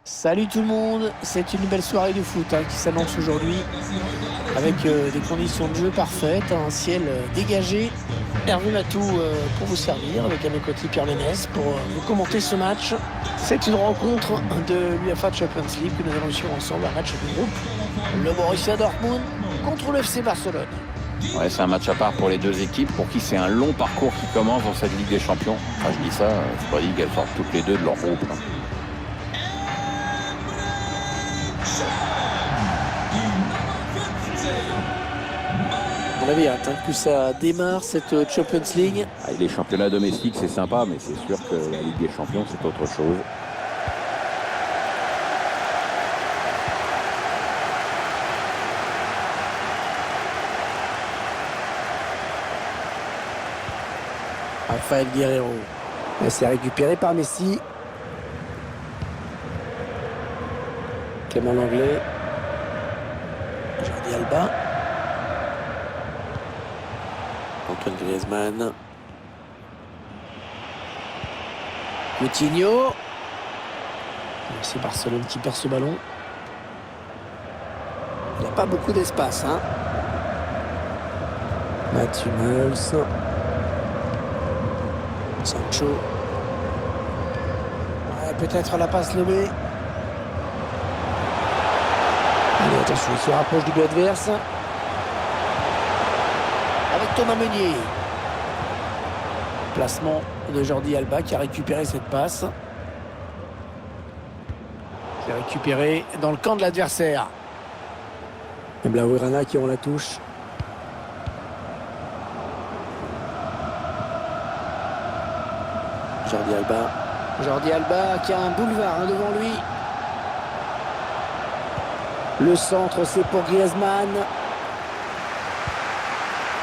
Salut tout le monde, c'est une belle soirée de foot qui s'annonce aujourd'hui avec des conditions de jeu parfaites, un ciel dégagé. Hervé Matou pour vous servir avec à mes côtés Pierre Ménès pour vous commenter ce match. C'est une rencontre de l'UEFA Champions League que nous allons suivre ensemble, un match de groupe. Le Borussia Dortmund contre le FC Barcelone. Ouais, c'est un match à part pour les deux équipes pour qui c'est un long parcours qui commence dans cette Ligue des Champions. Enfin, je dis ça, c'est pas dit qu'elles sortent toutes les deux de leur groupe. On avait hâte que ça démarre cette Champions League. Les championnats domestiques, c'est sympa, mais c'est sûr que la Ligue des Champions, c'est autre chose. Rafael Guerreiro. C'est récupéré par Messi. Clément Langlais. Jordi Alba. Antoine Griezmann. Coutinho. C'est Barcelone qui perd ce ballon. Il n'y a pas beaucoup d'espace. Mats Hummels. Sancho. Ouais, peut-être la passe lobée. Allez, attention, il se rapproche du but adverse. Avec Thomas Meunier. Placement de Jordi Alba qui a récupéré cette passe. Qui a récupéré dans le camp de l'adversaire. Et Blaugrana qui ont la touche. Jordi Alba. Jordi Alba qui a un boulevard devant lui. Le centre, c'est pour Griezmann.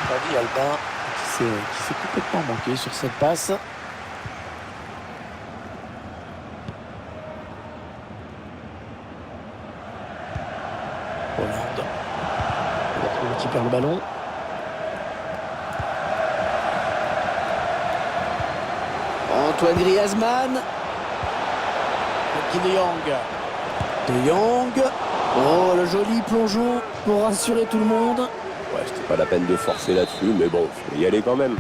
Jordi Alba qui s'est complètement manqué sur cette passe. Hollande. Qui perd le ballon. Antoine Griezmann. De Jong. De Jong. Oh, le joli plongeon pour rassurer tout le monde. Ouais, c'était pas la peine de forcer là-dessus, mais bon, il faut y aller quand même.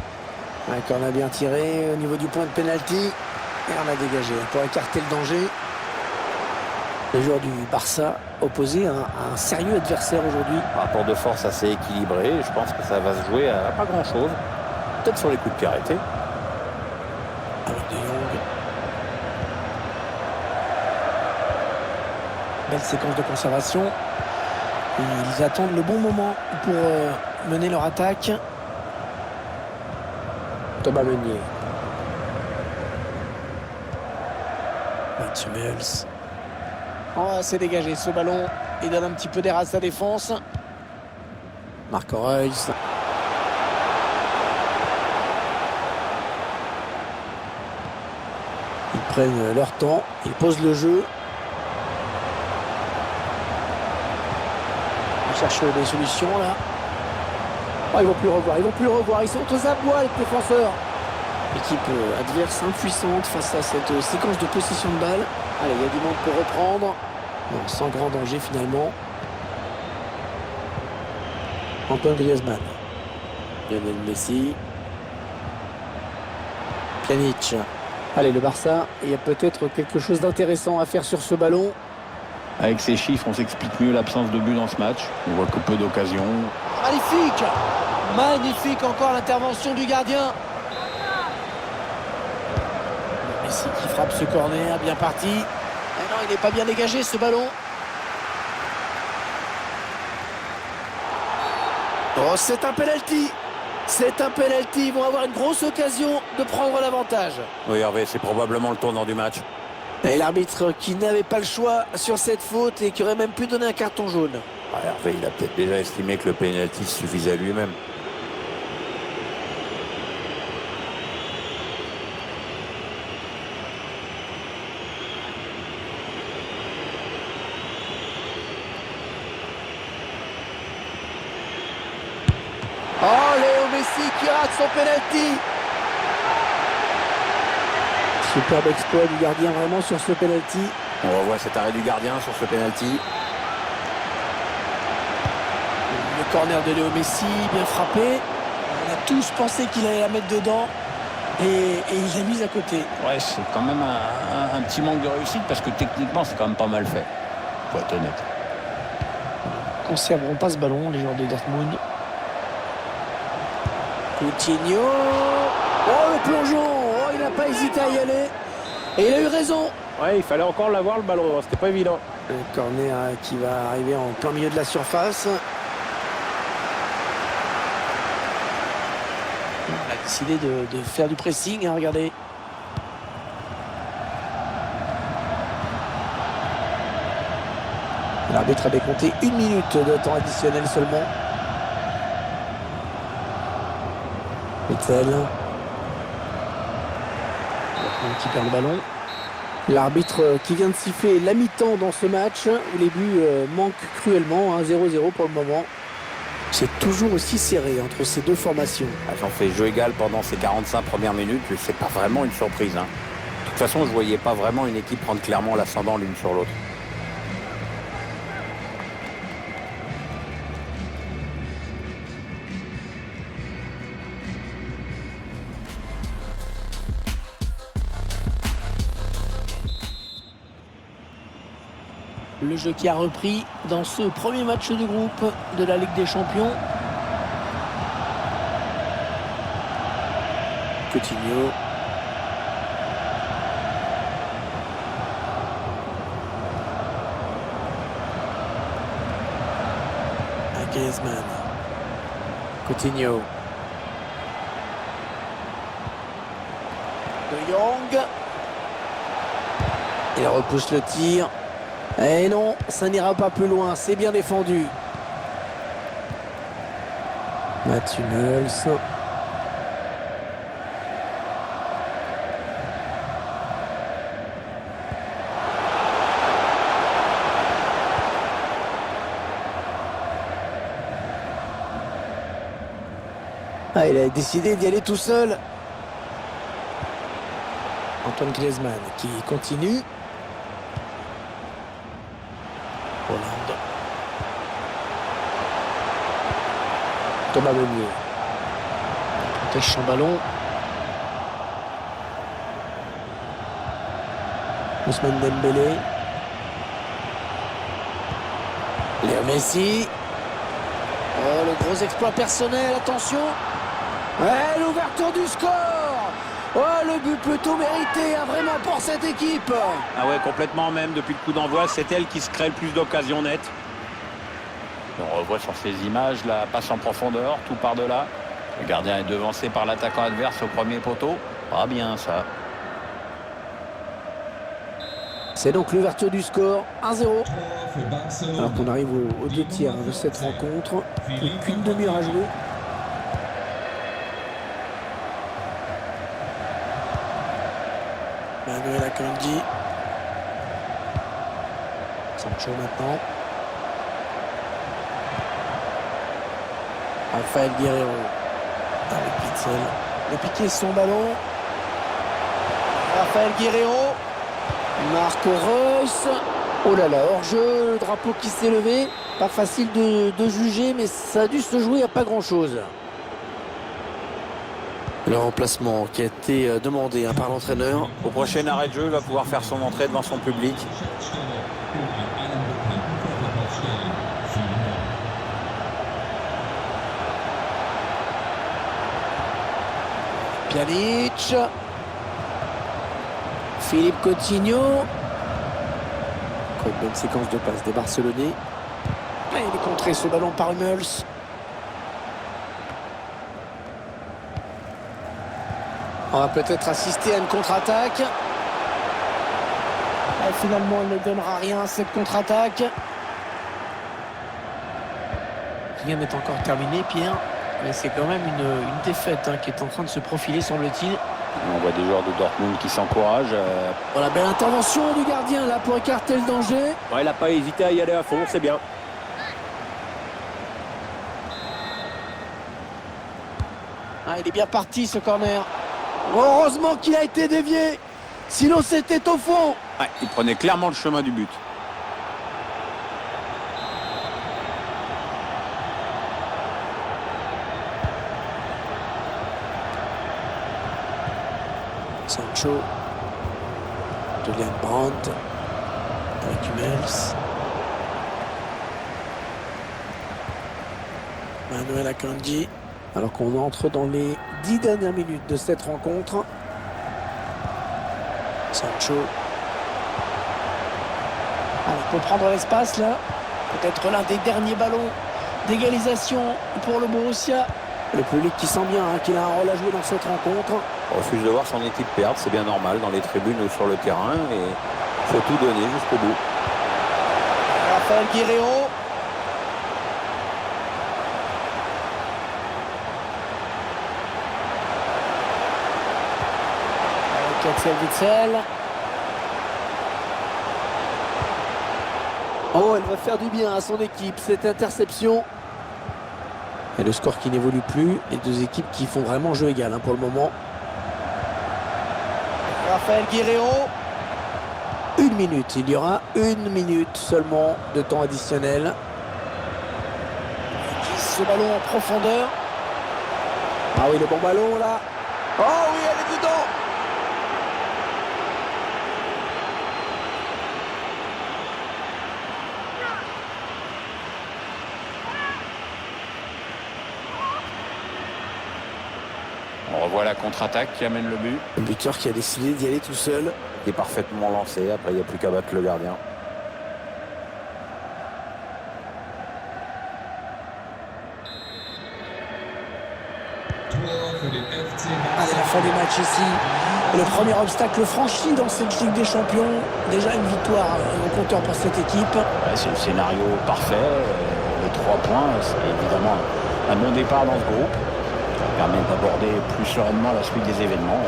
Ouais, on a bien tiré au niveau du point de pénalty. Et on a dégagé pour écarter le danger. Les joueurs du Barça opposés à un sérieux adversaire aujourd'hui. Rapport de force assez équilibré. Je pense que ça va se jouer à pas grand-chose. Peut-être sur les coups de pied arrêtés. Avec De Jong. Belle séquence de conservation. Et ils attendent le bon moment pour mener leur attaque. Thomas Meunier. Mats Hummels. Oh, c'est dégagé ce ballon. Il donne un petit peu d'air à sa défense. Marco Reus. Ils prennent leur temps. Ils posent le jeu. Ils cherchent des solutions là. Oh, ils vont plus le revoir. Ils sont aux abois, les défenseurs. Équipe adverse impuissante face à cette séquence de possession de balle. Allez, il y a du monde pour reprendre. Non, sans grand danger finalement. Antoine Griezmann. Lionel Messi. Pjanic. Allez, le Barça, il y a peut-être quelque chose d'intéressant à faire sur ce ballon. Avec ces chiffres, on s'explique mieux l'absence de but dans ce match. On voit que peu d'occasions. Magnifique! Magnifique encore l'intervention du gardien. Messi qui frappe ce corner, bien parti. Ah non, il n'est pas bien dégagé ce ballon. Oh, c'est un penalty. C'est un penalty. Ils vont avoir une grosse occasion de prendre l'avantage. Oui, Hervé, c'est probablement le tournant du match. Et l'arbitre qui n'avait pas le choix sur cette faute et qui aurait même pu donner un carton jaune. Hervé, il a peut-être déjà estimé que le pénalty suffisait à lui-même. Oh, Léo Messi qui rate son penalty. Superbe exploit du gardien vraiment sur ce penalty. On revoit cet arrêt du gardien sur ce penalty. Le corner de Léo Messi, bien frappé. On a tous pensé qu'il allait la mettre dedans. Et il l'a mise à côté. Ouais, c'est quand même un petit manque de réussite parce que techniquement, c'est quand même pas mal fait. Faut être honnête. Conserveront pas ce ballon, les joueurs de Dortmund. Coutinho. Oh, le plongeon. Oh, il n'a pas hésité à y aller. Et il a eu raison. Ouais, il fallait encore l'avoir le ballon, c'était pas évident. Le corner qui va arriver en plein milieu de la surface. On a décidé de faire du pressing, hein, regardez. L'arbitre avait compté 1 minute de temps additionnel seulement. Witzel. Qui perd le ballon. L'arbitre qui vient de siffler la mi-temps dans ce match où les buts manquent cruellement, 0-0 pour le moment. C'est toujours aussi serré entre ces deux formations. Elles ont fait jeu égal pendant ces 45 premières minutes, c'est pas vraiment une surprise. De toute façon, je voyais pas vraiment une équipe prendre clairement l'ascendant l'une sur l'autre. Le jeu qui a repris dans ce premier match de groupe de la Ligue des Champions. Coutinho. Griezmann. Coutinho. De Jong. Il repousse le tir. Et non, ça n'ira pas plus loin, c'est bien défendu. Mats Hummels. Ah, il a décidé d'y aller tout seul. Antoine Griezmann qui continue. Hollande. Thomas Meunier. Protège son ballon. Ousmane Dembélé. Léo Messi. Oh, le gros exploit personnel, attention. Ouais, l'ouverture du score. Oh, le but plutôt mérité, vraiment pour cette équipe. Ah ouais, complètement même, depuis le coup d'envoi, c'est elle qui se crée le plus d'occasions nettes. On revoit sur ces images la passe en profondeur, tout par-delà. Le gardien est devancé par l'attaquant adverse au premier poteau. Pas bien ça. C'est donc l'ouverture du score, 1-0. Alors qu'on arrive aux 2 tiers de cette rencontre. Plus qu'une demi-heure à jouer. Manuel Akanji. Sancho maintenant. Raphaël Guerreiro. Avec Witzel. Le piqué son ballon. Raphaël Guerreiro. Marco Reus. Oh là là, hors-jeu, le drapeau qui s'est levé. Pas facile de juger, mais ça a dû se jouer à pas grand-chose. Le remplacement qui a été demandé par l'entraîneur. Au prochain arrêt de jeu, il va pouvoir faire son entrée devant son public. Pjanic. Philippe Coutinho. Une bonne séquence de passes des Barcelonais. Ah, il est contré ce ballon par Hummels. On va peut-être assister à une contre-attaque. Ah, finalement, elle ne donnera rien cette contre-attaque. Rien n'est encore terminé, Pierre. Mais c'est quand même une défaite qui est en train de se profiler, semble-t-il. On voit des joueurs de Dortmund qui s'encouragent. Voilà, belle intervention du gardien là pour écarter le danger. Ouais, il n'a pas hésité à y aller à fond, c'est bien. Ah, il est bien parti ce corner. Heureusement qu'il a été dévié. Sinon, c'était au fond. Ouais, il prenait clairement le chemin du but. Sancho. Julian Brandt. Avec Hummels. Manuel Akanji. Alors qu'on entre dans les 10 dernières minutes de cette rencontre. Sancho. Alors, pour prendre l'espace là. Peut-être l'un des derniers ballons d'égalisation pour le Borussia. Le public qui sent bien qu'il a un rôle à jouer dans cette rencontre. On refuse de voir son équipe perdre, c'est bien normal dans les tribunes ou sur le terrain. Et il faut tout donner jusqu'au bout. Raphaël Guerreiro. Avec Axel Witsel. Oh, elle va faire du bien à son équipe, cette interception. Et le score qui n'évolue plus. Les deux équipes qui font vraiment jeu égal pour le moment. Raphaël Guerreiro. 1 minute. Il y aura 1 minute seulement de temps additionnel. Ce ballon en profondeur. Ah oui, le bon ballon là. Oh oui, elle est dedans. On revoit la contre-attaque qui amène le but. Le buteur qui a décidé d'y aller tout seul. Il est parfaitement lancé, après il n'y a plus qu'à battre le gardien. Allez, la fin des matchs ici. Le premier obstacle franchi dans cette Ligue des Champions. Déjà une victoire au compteur pour cette équipe. Ouais, c'est le scénario parfait. Les 3 points, c'est évidemment un bon départ dans ce groupe. Ça permet d'aborder plus sereinement la suite des événements.